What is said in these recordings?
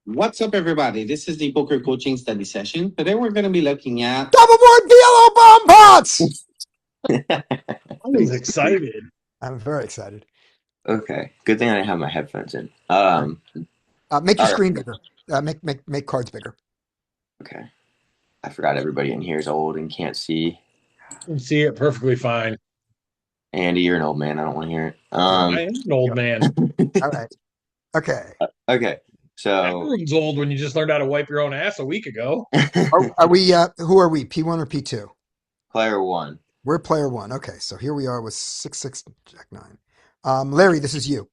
What's up, everybody? This is the poker coaching study session. Today, we're going to be looking at Double board PLO bomb pots. I was excited. I'm very excited. Okay, good thing I didn't have my headphones in. Make your all screen right. bigger. Make cards bigger. Okay, I forgot everybody in here is old and can't see. You can see it perfectly fine. Andy, you're an old man. I don't want to hear it. I am an old man. All right. Okay. Okay, so Everyone's old when you just learned how to wipe your own ass a week ago. Are we? Who are we? P1 or P2? player one. We're player one. Okay. So here we are with 6-6 Jack 9. Larry, this is you.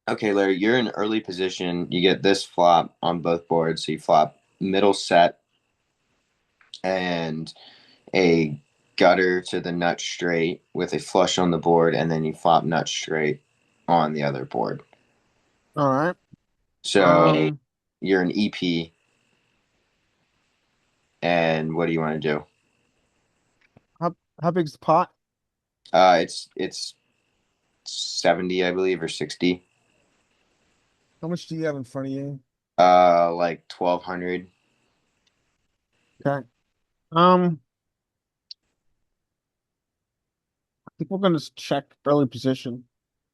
Okay, Larry, you're in early position. You get this flop on both boards. So you flop middle set and a gutter to the nut straight with a flush on the board, and then you flop nut straight on the other board. All right. So you're an EP. And what do you want to do? How big's the pot? It's 70, I believe, or 60. How much do you have in front of you? Like 1,200. Okay. I think we're gonna check early position.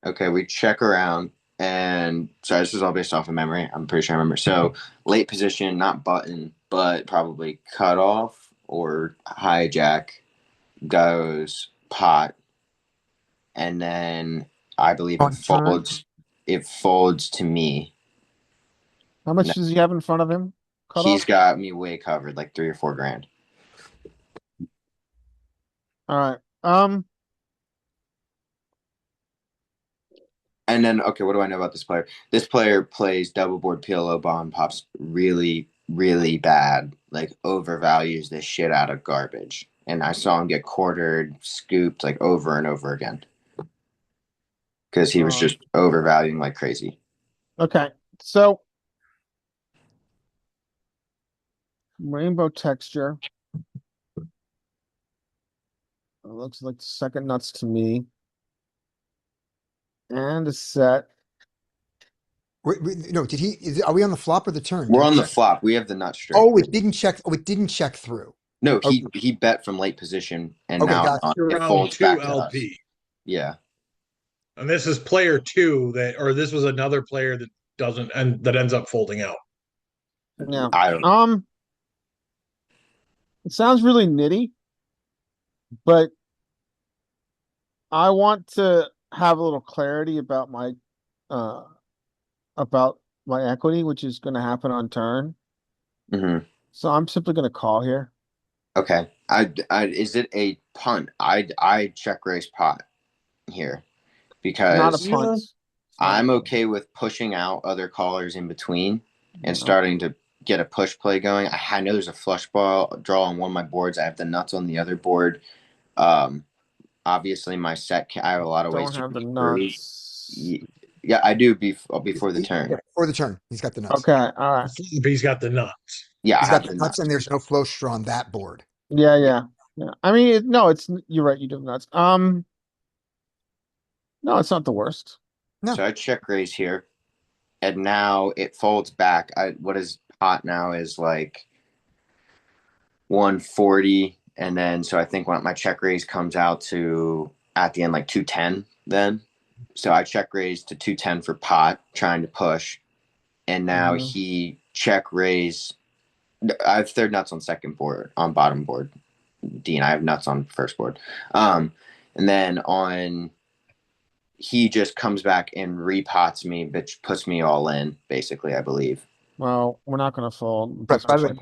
Okay, we check around, and sorry, this is all based off of memory. I'm pretty sure I remember. So late position, not button, but probably cut off or hijack goes pot, and then I believe On it turn? folds. It folds to me. How much does he have in front of him? He's got me way covered, like 3 or 4 grand. All right. And then, okay, what do I know about this player? This player plays double board PLO bomb pops really, really bad. Like, overvalues the shit out of garbage. And I saw him get quartered, scooped, like, over and over again. Because he was just overvaluing like crazy. Okay. So rainbow texture. It looks like the second nuts to me. And a set. No, are we on the flop or the turn? We're on the flop. We have the nut straight. Oh, it didn't check. Oh, it didn't check through. No, he bet from late position, and Okay, now gotcha. it Round folds 2 back to us. LP. Yeah. And this is player 2 this was another player that doesn't and that ends up folding out. Yeah. I don't It sounds really nitty, but I want to have a little clarity about my equity, which is going to happen on turn. Mm-hmm. So I'm simply going to call here. Okay. Is it a punt? I check raise pot here because Not a punt. I'm okay with pushing out other callers in between and starting to get a push play going. I know there's a flush draw on one of my boards. I have the nuts on the other board. Obviously my set. I have a lot of ways to have the nuts. Yeah, I do before the turn. Before the turn, he's got the nuts. Okay, all right. He's got the nuts. Yeah, He's got the nuts, and there's no flush draw on that board. Yeah. I mean, you're right. You do have nuts. No, it's not the worst. No. So I check raise here, and now it folds back. What is pot now is like 140, and then so I think when my check raise comes out to at the end like 210 then. So I check raise to 210 for pot, trying to push, and now he check raise. I have third nuts on second board, on bottom board. Dean, I have nuts on first board. And then he just comes back and repots me, which puts me all in, basically, I believe. Well, we're not going to fold. But by the way,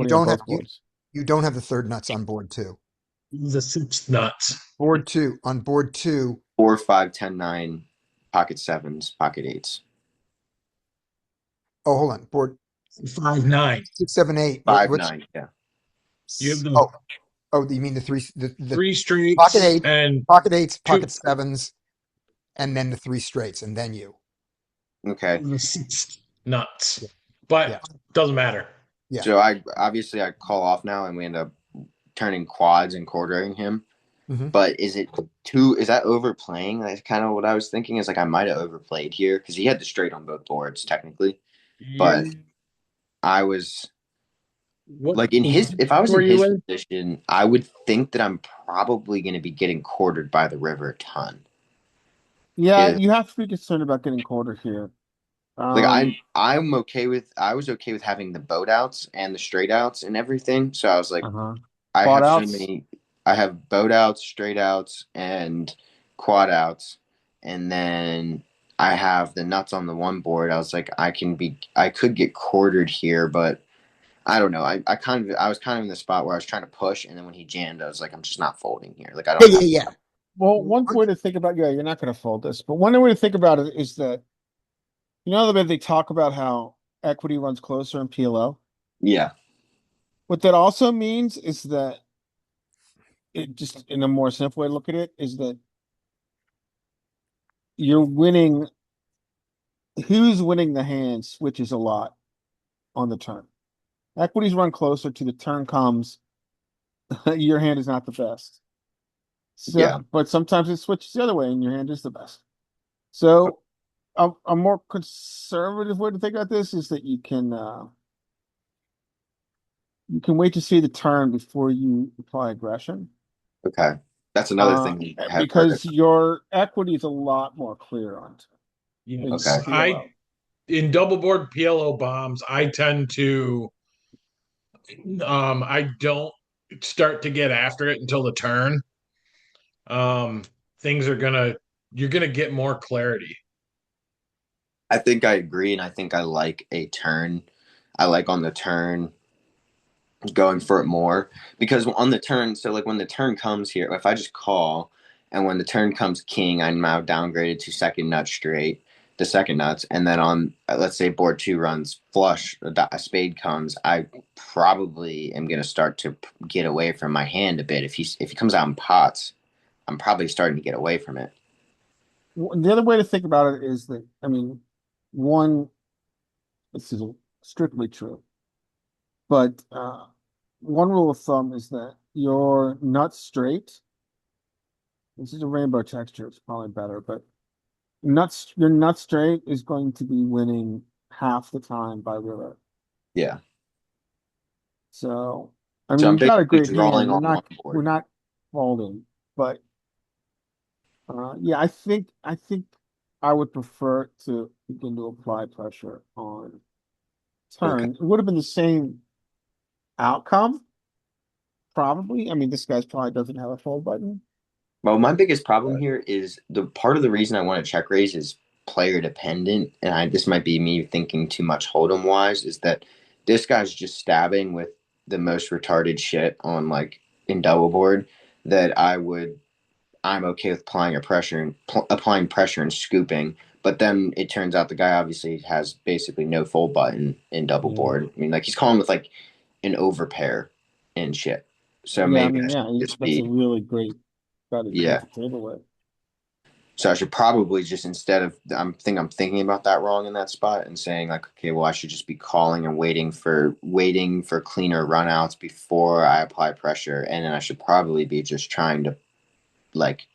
you don't have the third nuts on board 2. The 6th nuts. Board 2. On board 2. 4, 5, 10, 9, pocket 7s, pocket 8s. Oh, hold on. Board 5, 9. 6, 7, 8. 5, 9, yeah. You have the you mean the 3 3 straights, pocket 8 and pocket 8s, pocket 7s, and then the 3 straights, and then you. Okay. The 6th nuts. But doesn't matter. Yeah. So I call off now, and we end up turning quads and quartering him. Mm-hmm. But is that overplaying? That's kind of what I was thinking. Is like I might have overplayed here because he had the straight on both boards technically. But I was What like in his, if I was were in you his in? position, I would think that I'm probably going to be getting quartered by the river a ton. Yeah, Is you have to be concerned about getting quartered here. like Um, I was okay with having the boat outs and the straight outs and everything. So I was like, uh-huh. I Quad have so outs. many. I have boat outs, straight outs, and quad outs, and then I have the nuts on the one board. I was like, I could get quartered here, but I don't know. I was kind of in the spot where I was trying to push, and then when he jammed, I was like, I'm just not folding here. Like I Yeah, don't yeah, have. yeah. Well, one One- way to think about, yeah, you're not going to fold this, but one way to think about it is that, you know, the way they talk about how equity runs closer in PLO. Yeah. What that also means is that it just, in a more simple way to look at it, is that you're winning, who's winning the hand switches a lot on the turn. Equities run closer to the turn comes, your hand is not the best. Yeah. So, but sometimes it switches the other way and your hand is the best. So a more conservative way to think about this is that you can wait to see the turn before you apply aggression. Okay. That's another thing we have heard. Because your equity is a lot more clear on in Yes, Okay. PLO. in double board PLO bombs, I tend to I don't start to get after it until the turn. Um, things are gonna you're gonna get more clarity. I think I agree, and I think I like a turn. I like on the turn going for it more because on the turn, so like when the turn comes here, if I just call and when the turn comes king, I'm now downgraded to second nut straight, the second nuts, and then on let's say board two runs flush, a spade comes, I probably am going to start to get away from my hand a bit. If he comes out in pots, I'm probably starting to get away from it. The other way to think about it is that, I mean, one, this is strictly true, but one rule of thumb is that your nut straight, this is a rainbow texture, it's probably better, but your nut straight is going to be winning half the time by river. Yeah. So, I So mean, I'm you got a basically great drawing hand. on one We're board. not folding, but yeah, I think I would prefer to begin to apply pressure on Okay. turn. It would have been the same outcome, probably. I mean, this guy's probably doesn't have a fold button. Well, my biggest problem But here is the part of the reason I want to check raise is player dependent, and this might be me thinking too much hold'em wise. Is that this guy's just stabbing with the most retarded shit on like in double board that I'm okay with applying a pressure and applying pressure and scooping. But then it turns out the guy obviously has basically no fold button in double yeah, board. I mean, like he's calling with like an overpair and shit. So yeah, I maybe mean, I should yeah, just that's a be really great guy to go yeah. to the table with. So I should probably just instead of I'm thinking about that wrong in that spot and saying like, okay, well I should just be calling and waiting for cleaner runouts before I apply pressure, and then I should probably be just trying to like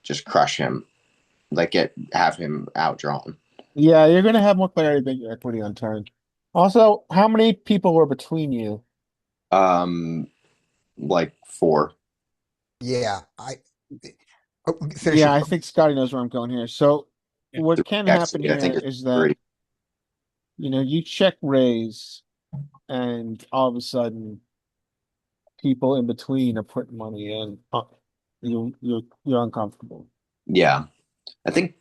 just crush him, like have him outdrawn. Yeah, you're gonna have more clarity than your equity on turn. Also, how many people were between you? Um, like four. Yeah, finish Yeah, your I thought. think Scotty knows where I'm going here. So what can happen Actually, I here think it's is that, three. you check raise and all of a sudden people in between are putting money in. You're uncomfortable. Yeah, I think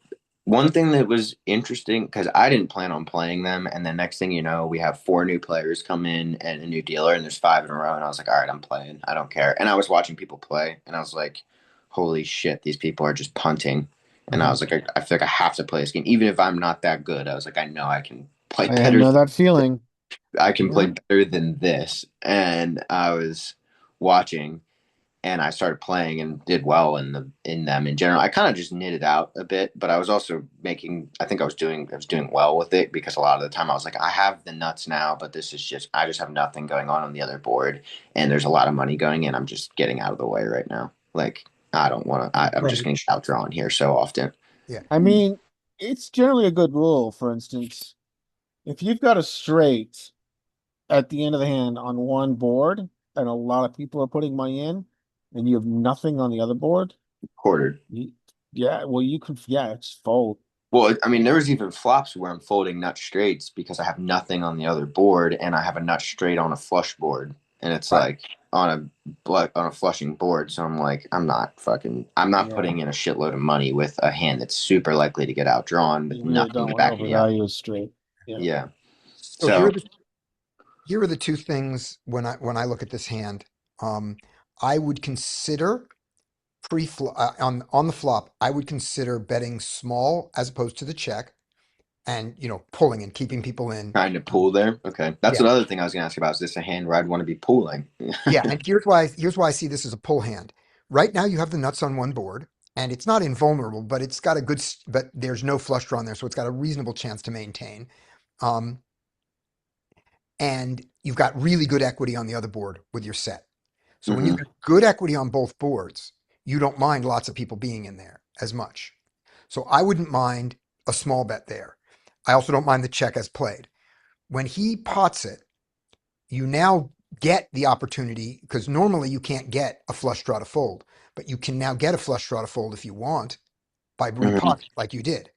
one thing that was interesting because I didn't plan on playing them, and then next thing you know, we have four new players come in and a new dealer, and there's five in a row, and I was like, all right, I'm playing. I don't care. And I was watching people play, and I was like, holy shit, these people are just punting. And I was like, I feel like I have to play this game, even if I'm not that good. I was like, I know I can play I better. know that feeling. I can play Yeah. better than this. And I was watching and I started playing and did well in them in general. I kind of just knitted out a bit, but I was also making. I think I was doing well with it because a lot of the time I was like, I have the nuts now, but this is just I just have nothing going on the other board, and there's a lot of money going in. I'm just getting out of the way right now. Like I don't want to. I'm just Right. getting outdrawn here so often. Yeah, I mean, it's generally a good rule. For instance, if you've got a straight at the end of the hand on one board, and a lot of people are putting money in, and you have nothing on the other board, Quartered. yeah, well, you can, yeah, it's fold. Well, I mean, there was even flops where I'm folding nut straights because I have nothing on the other board, and I have a nut straight on a flush board, and it's Right. like on a flushing board. So I'm like, I'm not Yeah. putting in a shitload of money with a hand that's super likely to get outdrawn with You really nothing don't to want to back me up. overvalue it straight. Yeah. Yeah. So here So are the two things when I look at this hand. I would consider on the flop. I would consider betting small as opposed to the check, and pulling and keeping people in. trying to pull there. Okay, that's Yeah, another thing I was going to ask about. Is this a hand where I'd want to be pulling? yeah. And here's why I see this as a pull hand. Right now, you have the nuts on one board, and it's not invulnerable, but it's got but there's no flush drawn there, so it's got a reasonable chance to maintain. Um, and you've got really good equity on the other board with your set. So when Hmm. you've got good equity on both boards, you don't mind lots of people being in there as much. So I wouldn't mind a small bet there. I also don't mind the check as played. When he pots it, you now get the opportunity, because normally you can't get a flush draw to fold, but you can now get a flush draw to fold if you want by Hmm. repot like you did.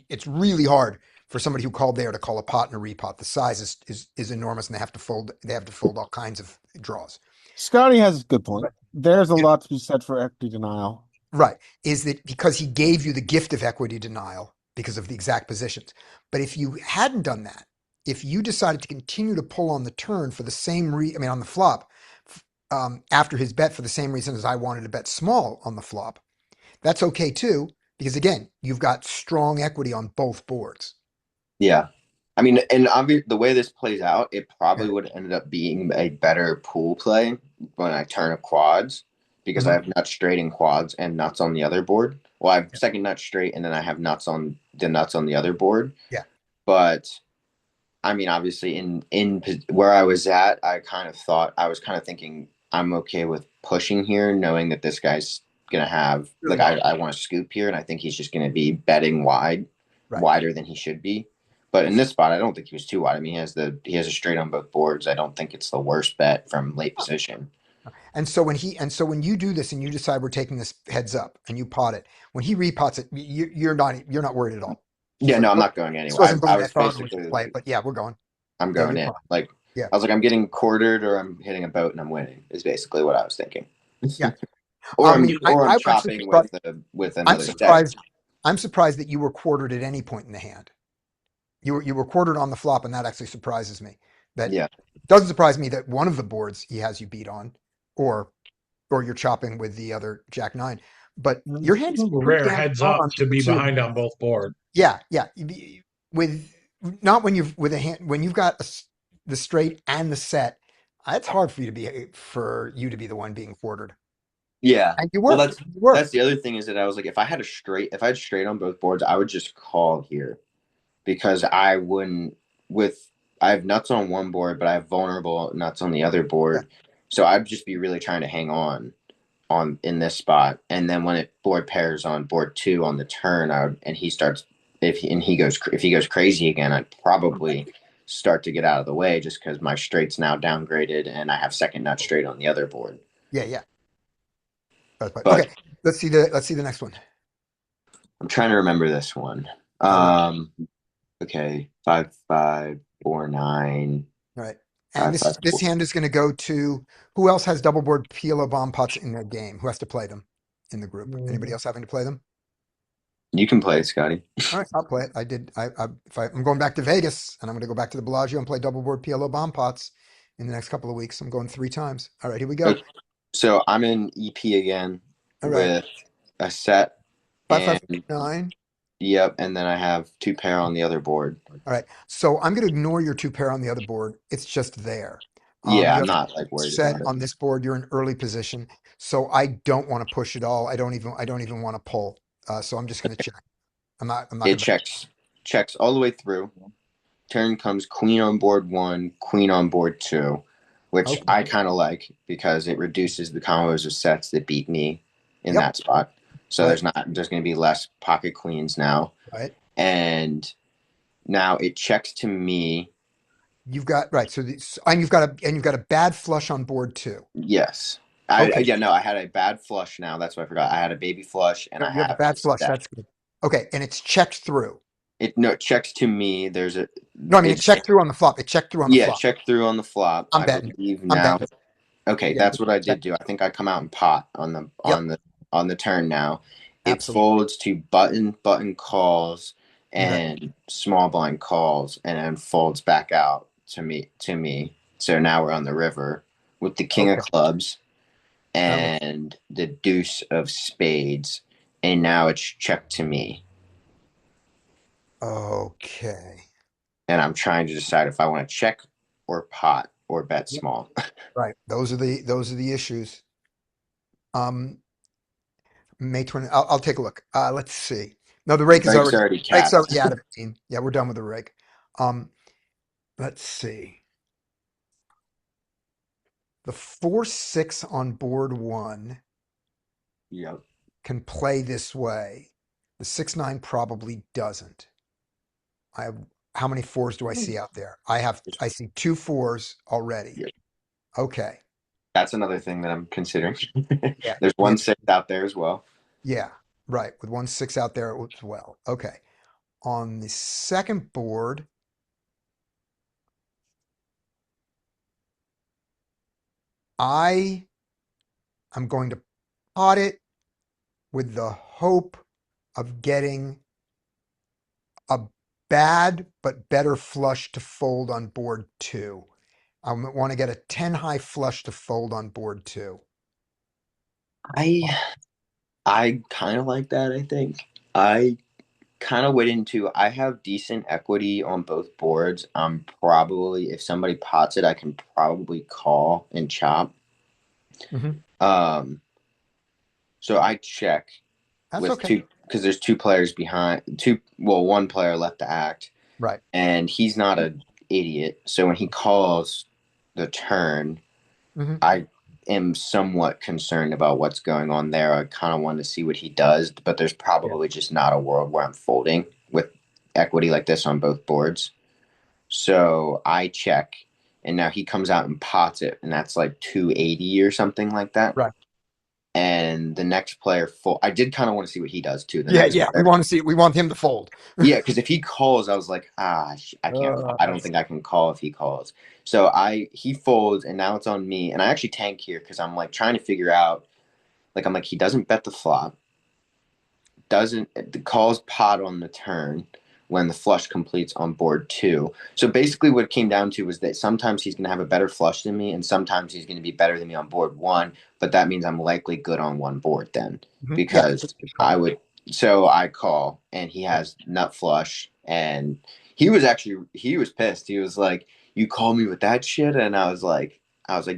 It's really hard for somebody who called there to call a pot and a repot. The size is enormous, and they have to fold all kinds of draws. Scotty has a good point. Right. There's a lot to be said for equity denial. Right. Is that because he gave you the gift of equity denial because of the exact positions. But if you hadn't done that, if you decided to continue to pull on the turn for the same on the flop, after his bet for the same reason as I wanted to bet small on the flop, that's okay too, because again, you've got strong equity on both boards. Yeah. I mean, and the way this plays out, it probably Yeah. would have ended up being a better pool play when I turn a quads because I Mhm. have nuts straight in quads and nuts on the other board. Well, I have second nut straight and then I have nuts on the other board. Yeah. But I mean, obviously, in where I was at, I was kind of thinking I'm okay with pushing here, knowing that this guy's gonna have Really I want to scoop here, and I think he's just gonna be betting right. wider than he should be. But in this spot, I don't think he was too wide. I mean, he has a straight on both boards. I don't think it's the worst bet from late position. And so when you do this and you decide we're taking this heads up and you pot it, when he repots it, you're not worried at all. He's Yeah, like, no, I'm "Well, not going this anywhere. wasn't the I way I was thought we should basically play it, but yeah, we're going. I'm Yeah, going you're in. fine. Like Yeah, I was like, I'm getting quartered or I'm hitting a boat and I'm winning. Is basically what I was thinking. yeah. Or I'm I'm actually chopping surprised. with I'm another set. surprised. I'm surprised that you were quartered at any point in the hand. You were quartered on the flop, and that actually surprises me. That Yeah. doesn't surprise me that one of the boards he has you beat on, or you're chopping with the other Jack nine. But your hand is pretty Rare damn heads strong up on to be two. behind on both board. Yeah, yeah. With not when you've with a hand when you've got the straight and the set, it's hard for you to be the one being quartered. Yeah. And you Well, were. You were. that's the other thing is that I was like, if I had straight on both boards, I would just call here because I wouldn't with I have nuts on one board, but I have vulnerable nuts on the other Yeah. board. So I'd just be really trying to hang on in this spot. And then when it board pairs on board two on the turn, and he starts if he goes crazy again, I'd probably start to get out of the way just because my straight's now downgraded and I have second nut straight on the other board. Yeah, yeah. But Okay, let's see the next one. I'm trying to remember this one. All Okay, 5-5-4-9. right. And Five this five is this four. hand is going to go to who else has double board PLO bomb pots in their game? Who has to play them in the group? Anybody else having to play them? You can play it, Scotty. All right, I'll play it. I did. I'm going back to Vegas, and I'm going to go back to the Bellagio and play double board PLO bomb pots in the next couple of weeks. I'm going 3 times. All right, here we go. Okay, so I'm in EP again All right, with a set five five and nine. yep, and then I have two pair on the other board. All right, so I'm going to ignore your two pair on the other board. It's just there. Yeah, You I'm have not like worried set about it. on this board. You're in early position, so I don't want to push at all. I don't even want to pull. So I'm just going to check. I'm not It going to. checks all the way through. Turn comes queen on board one, queen on board two, which Okay. I kind of like because it reduces the combos of sets that beat me in Yep. that spot. So Right. there's going to be less pocket queens now. Right. And now it checks to me You've got right. So and you've got a bad flush on board two. Yes. Okay. I had a bad flush now. That's what I forgot. I had a baby flush and I You have a have bad flush. that. That's good. Okay, and it's checked through. It checks to me. No, I mean it It's checked through on the flop. It checked through on the yeah, flop. checked through on the flop. I'm I betting. believe I'm now. betting. Okay, Yeah, that's what I check. did do. I think I come out and pot Yep, on the turn now. It absolutely. folds to button calls Okay. and small blind calls and then folds back out to me. So now we're on the river with the king of Okay. clubs That was and the deuce of spades, and now it's checked to me. okay. And I'm trying to decide if I want to check or pot or bet Yep. small. Right. Those are the issues. May 20. I'll take a look. Let's see. No, the rake is Greg's already already rake's cast. already out of 15. Yeah, we're done with the rake. Let's see. The 4-6 on board one Yep. can play this way. The 6-9 probably doesn't. I have how many fours do I see out there? I see 2 4s already. Yep. Okay. That's another thing that I'm considering. Yeah. There's Yeah. 1 6 out there as well. Yeah. Right. With 1-6 out there as well. Okay. On the second board, I am going to pot it with the hope of getting a bad but better flush to fold on board two. I want to get a 10 high flush to fold on board two. I kind of like that, I think. I kind of went into I have decent equity on both boards. I'm probably if somebody pots it, I can probably call and chop. Mhm. So I check That's with okay. two because there's two players behind one player left to act. Right. And he's not an idiot. So when he calls the turn, Mhm. I am somewhat concerned about what's going on there. I kind of want to see what he does, but there's probably just not a world where I'm folding with equity like this on both boards. So I check, and now he comes out and pots it, and that's like 280 or something like that. Right. And the next player I did kind of want to see what he does too. The Yeah, next yeah. player, We want him to fold. yeah, because if he calls, I was like, I can't call. I don't think I can call if he calls. So he folds, and now it's on me. And I actually tank here because I'm like trying to figure out. Like I'm like he doesn't bet the flop, doesn't the calls pot on the turn when the flush completes on board two. So basically, what it came down to was that sometimes he's going to have a better flush than me, and sometimes he's going to be better than me on board one. But that means I'm likely good on one board then, Mhm. Yeah, because I would. So I call, and he has nut flush, and he was pissed. He was like, "You call me with that shit," and I was like,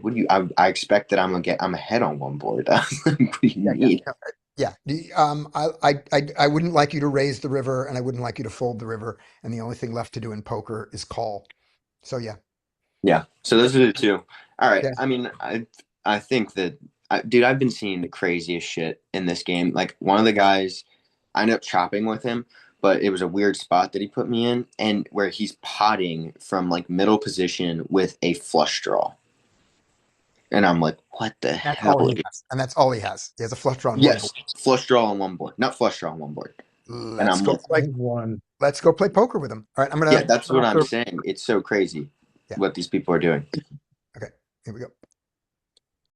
"What do you?" I expect that I'm ahead on one board. I was like, "What do you Yeah, mean?" yeah. Yeah. I wouldn't like you to raise the river, and I wouldn't like you to fold the river, and the only thing left to do in poker is call. So yeah. Yeah. So those are the two. All right. Yeah. I mean, I think that, dude, I've been seeing the craziest shit in this game. Like one of the guys, I ended up chopping with him, but it was a weird spot that he put me in, and where he's potting from like middle position with a flush draw, and I'm like, what the That's hell? all he has. And that's all he has. He has a flush draw on one board. Yes, flush draw on one board, not flush draw on one board, and Let's I'm go like, play. One. Let's go play poker with him. All right. I'm yeah, gonna that's turn what off I'm the. saying. It's so crazy Yeah. what these people are doing. Okay. Here we go.